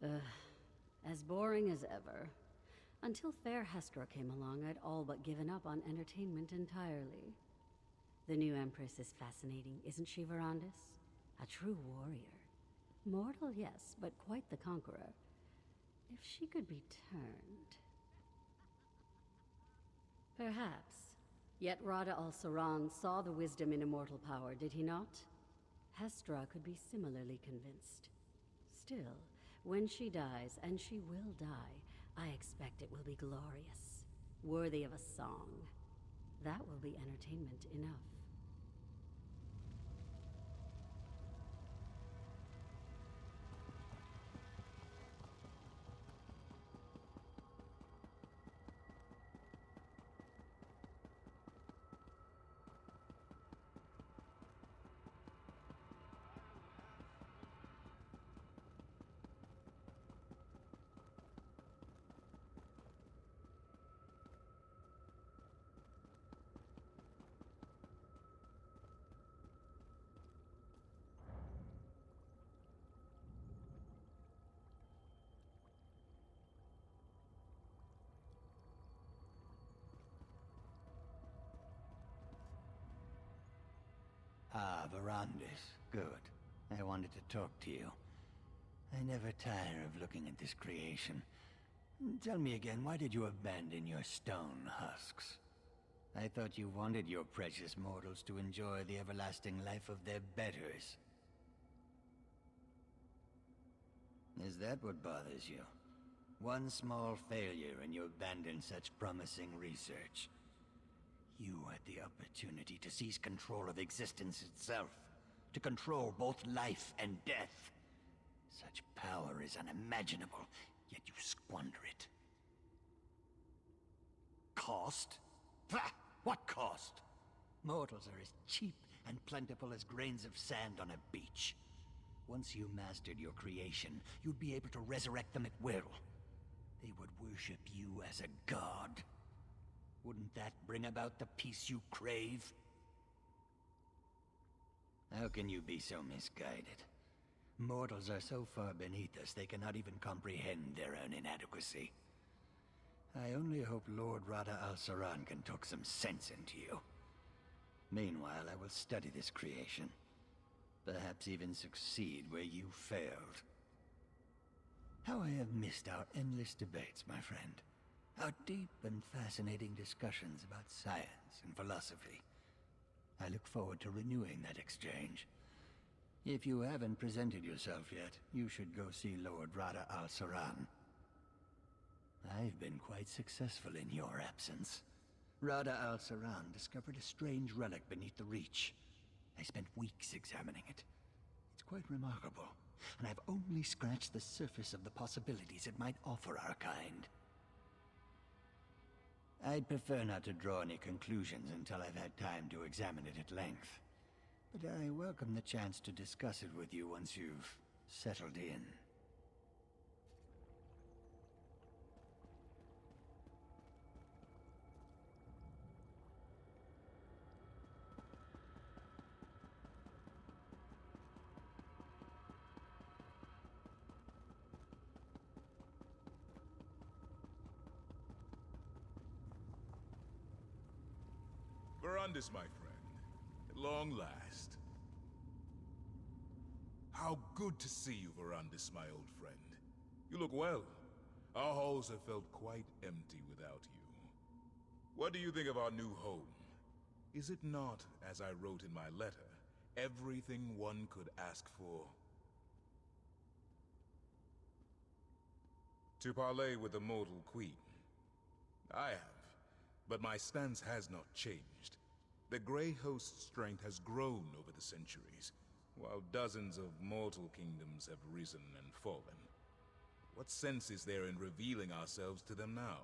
Speaker 2: blood. As boring as ever. Until fair Hestra came along, I'd all but given up on entertainment entirely. The new Empress is fascinating, isn't she, Verandis? A true warrior. Mortal, yes, but quite the conqueror. If she could be turned... Perhaps. Yet Rada al-Saran saw the wisdom in immortal power, did he not? Hestra could be similarly convinced. Still, when she dies, and she will die, I expect it will be glorious, worthy of a song. That will be entertainment enough.
Speaker 5: Verandis. Good. I wanted to talk to you. I never tire of looking at this creation. Tell me again, why did you abandon your stone husks? I thought you wanted your precious mortals to enjoy the everlasting life of their betters. Is that what bothers you? One small failure and you abandon such promising research. You had the opportunity to seize control of existence itself, to control both life and death. Such power is unimaginable, yet you squander it. Cost? Pah! What cost? Mortals are as cheap and plentiful as grains of sand on a beach. Once you mastered your creation, you'd be able to resurrect them at will. They would worship you as a god. Wouldn't that bring about the peace you crave? How can you be so misguided? Mortals are so far beneath us they cannot even comprehend their own inadequacy. I only hope Lord Rada al-Saran can talk some sense into you. Meanwhile, I will study this creation. Perhaps even succeed where you failed. How I have missed our endless debates, my friend. Our deep and fascinating discussions about science and philosophy. I look forward to renewing that exchange. If you haven't presented yourself yet, you should go see Lord Rada al-Saran. I've been quite successful in your absence. Rada al-Saran discovered a strange relic beneath the Reach. I spent weeks examining it. It's quite remarkable, and I've only scratched the surface of the possibilities it might offer our kind. I'd prefer not to draw any conclusions until I've had time to examine it at length. But I welcome the chance to discuss it with you once you've settled in.
Speaker 3: Verandis, my friend. At long last. How good to see you, Verandis, my old friend. You look well. Our halls have felt quite empty without you. What do you think of our new home? Is it not, as I wrote in my letter, everything one could ask for? To parley with the mortal queen. I have. But my stance has not changed. The Grey Host's strength has grown over the centuries, while dozens of mortal kingdoms have risen and fallen. What sense is there in revealing ourselves to them now?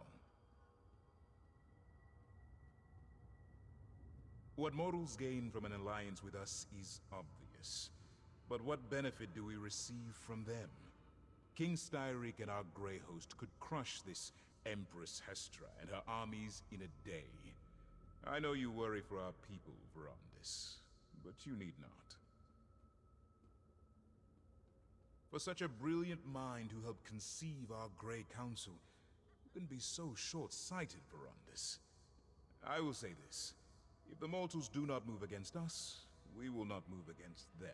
Speaker 3: What mortals gain from an alliance with us is obvious. But what benefit do we receive from them? King Styric and our Grey Host could crush this Empress Hestra and her armies in a day. I know you worry for our people, Verandis, but you need not. For such a brilliant mind who helped conceive our Grey Council, you can be so short-sighted, Verandis. I will say this. If the mortals do not move against us, we will not move against them.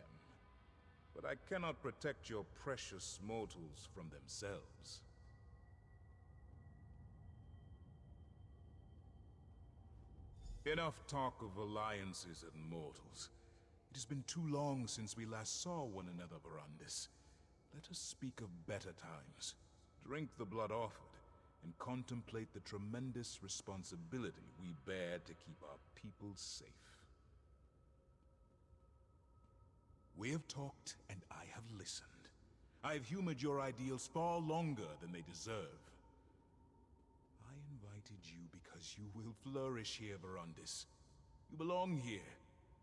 Speaker 3: But I cannot protect your precious mortals from themselves. Enough talk of alliances and mortals. It has been too long since we last saw one another, Verandis. Let us speak of better times. Drink the blood offered, and contemplate the tremendous responsibility we bear to keep our people safe. We have talked, and I have listened. I have humored your ideals far longer than they deserve. I invited you because you will flourish here, Verandis. You belong here,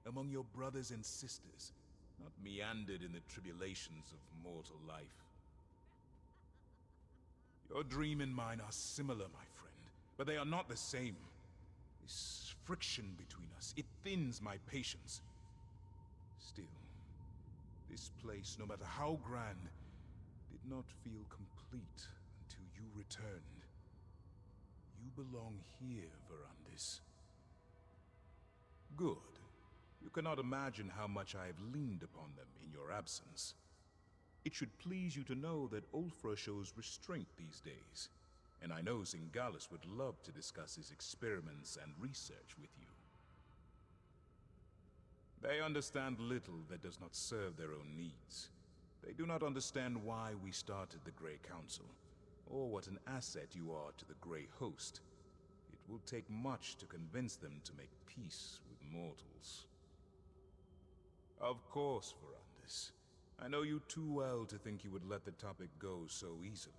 Speaker 3: among your brothers and sisters, not meandered in the tribulations of mortal life. Your dream and mine are similar, my friend, but they are not the same. This friction between us, it thins my patience. Still, this place, no matter how grand, did not feel complete until you returned. You belong here, Verandis. Good. You cannot imagine how much I have leaned upon them in your absence. It should please you to know that Ulfra shows restraint these days, and I know Zingalis would love to discuss his experiments and research with you. They understand little that does not serve their own needs. They do not understand why we started the Grey Council, or what an asset you are to the Grey Host. It will take much to convince them to make peace with mortals. Of course, Verandis. I know you too well to think you would let the topic go so easily.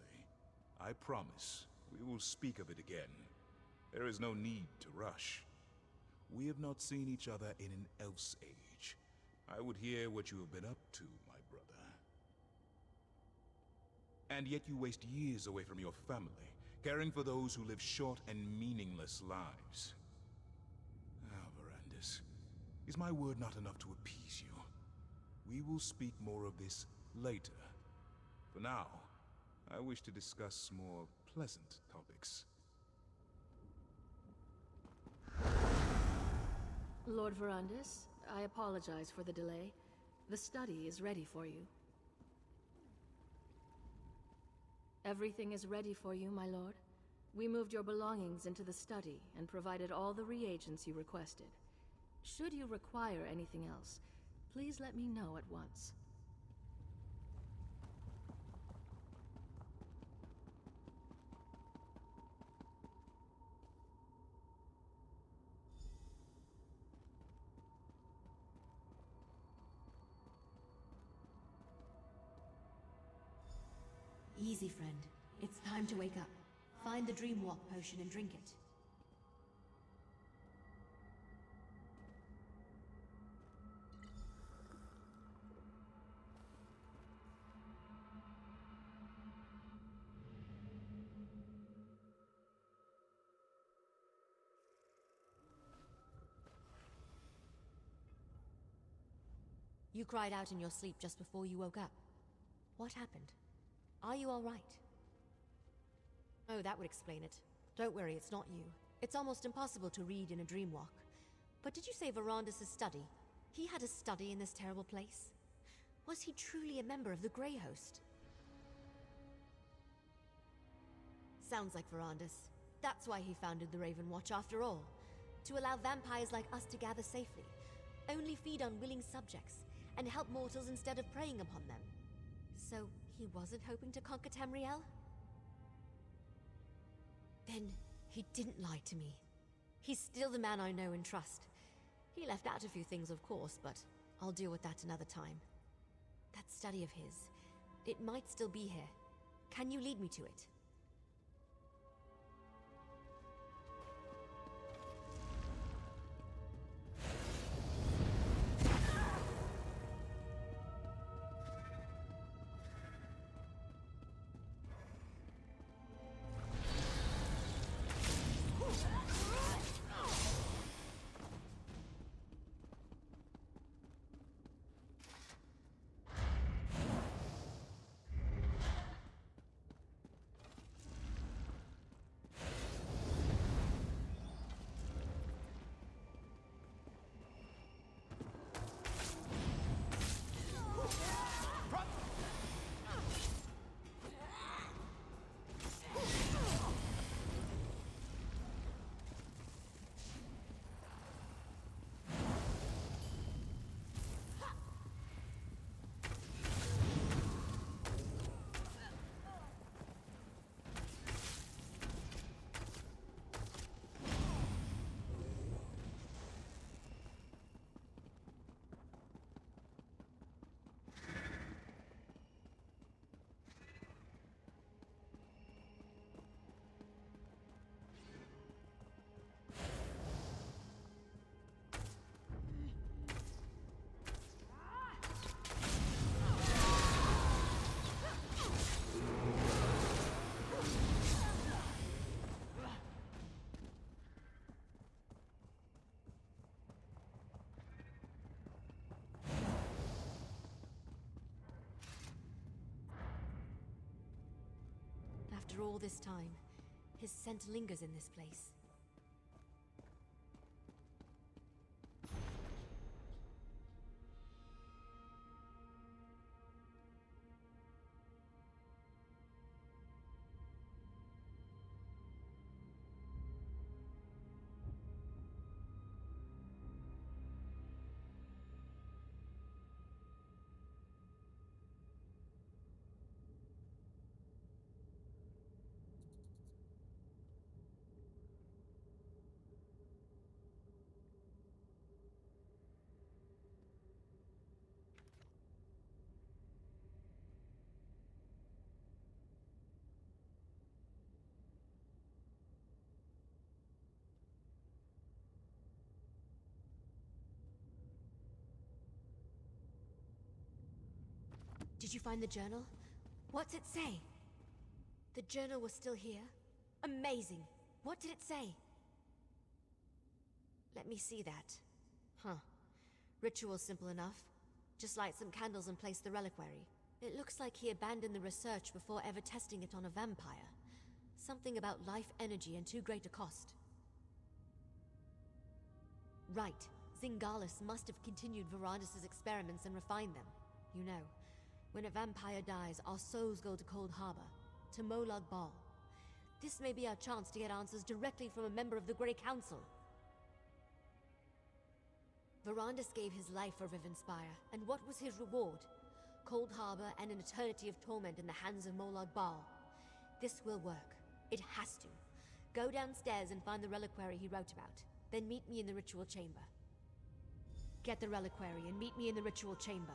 Speaker 3: I promise, we will speak of it again. There is no need to rush. We have not seen each other in an elf's age. I would hear what you have been up to, my brother. And yet you waste years away from your family, caring for those who live short and meaningless lives. Ah, Verandis, is my word not enough to appease you? We will speak more of this later. For now, I wish to discuss more pleasant topics.
Speaker 7: Lord Verandis, I apologize for the delay. The study is ready for you. Everything is ready for you, my lord. We moved your belongings into the study and provided all the reagents you requested. Should you require anything else, please let me know at once.
Speaker 1: Easy, friend. It's time to wake up. Find the Dream Walk potion and drink it. You cried out in your sleep just before you woke up. What happened? Are you all right? Oh, that would explain it. Don't worry, it's not you. It's almost impossible to read in a dream walk. But did you say Verandis' study? He had a study in this terrible place? Was he truly a member of the Grey Host? Sounds like Verandis. That's why he founded the Raven Watch after all. To allow vampires like us to gather safely. Only feed on willing subjects, and help mortals instead of preying upon them. So, he wasn't hoping to conquer Tamriel? Then, he didn't lie to me. He's still the man I know and trust. He left out a few things, of course, but I'll deal with that another time. That study of his, it might still be here. Can you lead me to it? After all this time, his scent lingers in this place. Did you find the journal? What's it say? The journal was still here? Amazing! What did it say? Let me see that. Huh. Ritual's simple enough. Just light some candles and place the reliquary. It looks like he abandoned the research before ever testing it on a vampire. Something about life energy and too great a cost. Right. Zingalis must have continued Verandis' experiments and refined them. You know, when a vampire dies, our souls go to Cold Harbor, to Molag Bal. This may be our chance to get answers directly from a member of the Grey Council. Verandis gave his life for Rivenspire, and what was his reward? Cold Harbor and an eternity of torment in the hands of Molag Bal. This will work. It has to. Go downstairs and find the reliquary he wrote about. Then meet me in the ritual chamber. Get the reliquary and meet me in the ritual chamber.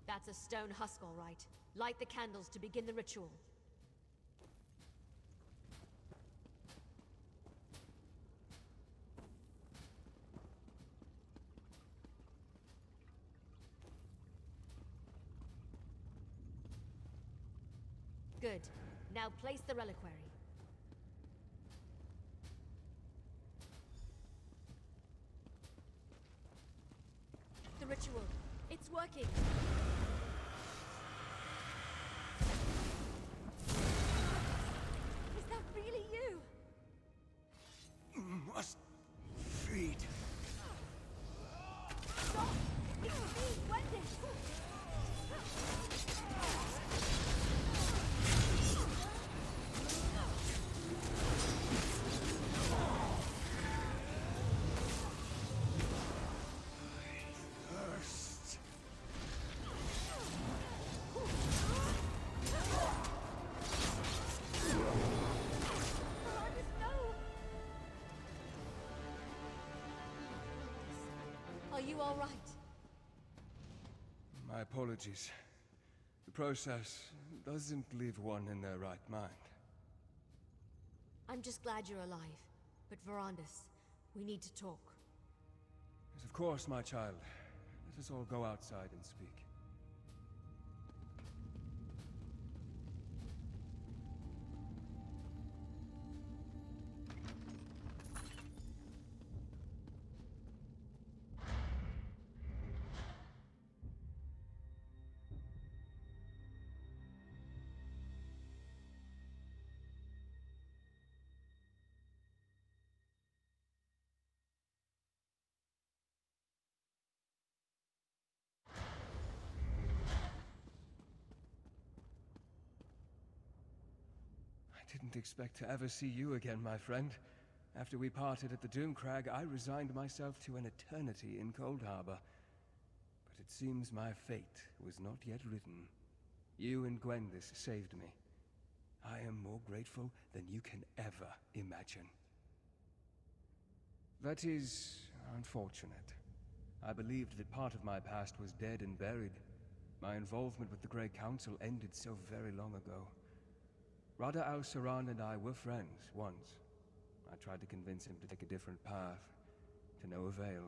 Speaker 1: That's a stone husk, all right. Light the candles to begin the ritual. Good. Now place the reliquary. The ritual. It's working. Is that really you?
Speaker 11: Must feed.
Speaker 1: Stop! It's me, Wendy! Are you all right?
Speaker 9: My apologies. The process doesn't leave one in their right mind.
Speaker 1: I'm just glad you're alive. But Verandis, we need to talk.
Speaker 9: Yes, of course, my child. Let us all go outside and speak. didn't expect to ever see you again, my friend. After we parted at the Doomcrag, I resigned myself to an eternity in Cold Harbor. But it seems my fate was not yet written. You and Gwendis saved me. I am more grateful than you can ever imagine. That is unfortunate. I believed that part of my past was dead and buried. My involvement with the Grey Council ended so very long ago. Rada al-Saran and I were friends once. I tried to convince him to take a different path, to no avail.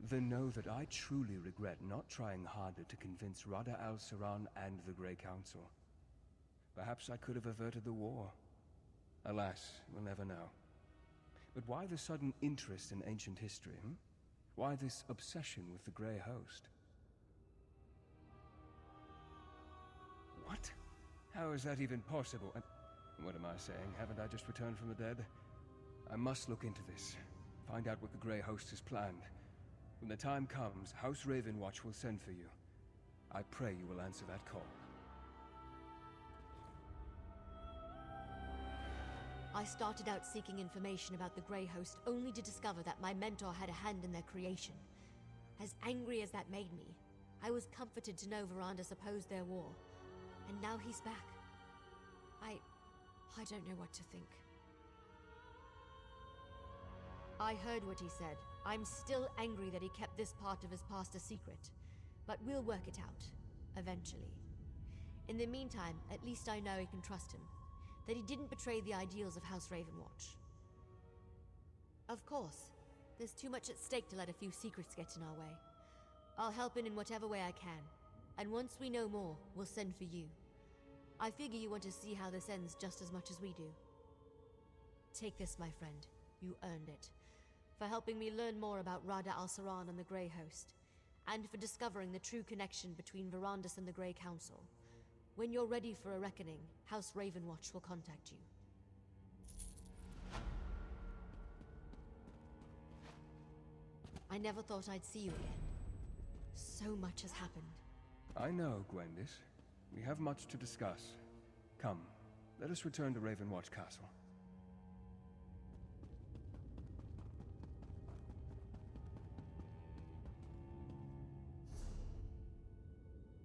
Speaker 9: Then know that I truly regret not trying harder to convince Rada al-Saran and the Grey Council. Perhaps I could have averted the war. Alas, we'll never know. But why the sudden interest in ancient history, Why this obsession with the Grey Host? What? How is that even possible? What am I saying? Haven't I just returned from the dead? I must look into this. Find out what the Grey Host has planned. When the time comes, House Ravenwatch will send for you. I pray you will answer that call.
Speaker 1: I started out seeking information about the Grey Host only to discover that my mentor had a hand in their creation. As angry as that made me, I was comforted to know Verandis opposed their war. And now he's back. I don't know what to think. I heard what he said. I'm still angry that he kept this part of his past a secret. But we'll work it out. Eventually. In the meantime, at least I know I can trust him. That he didn't betray the ideals of House Ravenwatch. Of course, there's too much at stake to let a few secrets get in our way. I'll help in whatever way I can, and once we know more, we'll send for you. I figure you want to see how this ends just as much as we do. Take this, my friend. You earned it. For helping me learn more about Rada al-Saran and the Grey Host, and for discovering the true connection between Verandis and the Grey Council. When you're ready for a reckoning, House Ravenwatch will contact you. I never thought I'd see you again. So much has happened.
Speaker 9: I know, Gwendis. We have much to discuss. Come, let us return to Ravenwatch Castle.